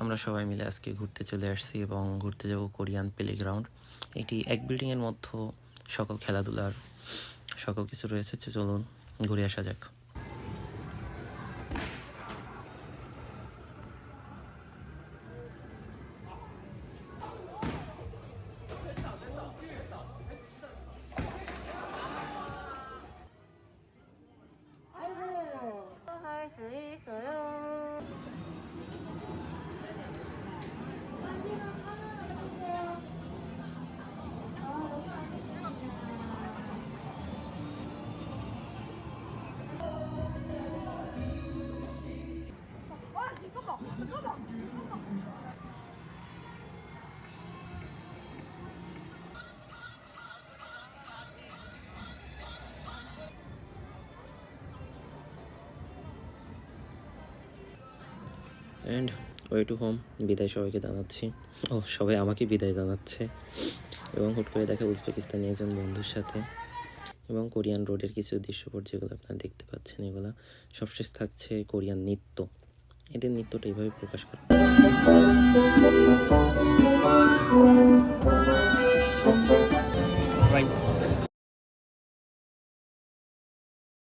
আমরা সবাই মিলে আজকে ঘুরতে চলে আসছি এবং ঘুরতে যাব কোরিয়ান প্লেগ্রাউন্ড। এটি এক বিল্ডিংয়ের মধ্যে সকল খেলাধুলার সকল কিছু রয়েছে। চলুন ঘুরে আসা যাক। অ্যান্ড ওয়ে টু হোম, বিদায় সবাইকে জানাচ্ছি। সবাই আমাকে বিদায় জানাচ্ছে এবং হুট করে দেখা উজবেকিস্তানি একজন বন্ধুর সাথে এবং কোরিয়ান রোডের কিছু দৃশ্যপট যেগুলো আপনারা দেখতে পাচ্ছেন, এগুলো সবশেষ থাকছে কোরিয়ান নৃত্য। এদের নৃত্যটা এইভাবে প্রকাশ করে।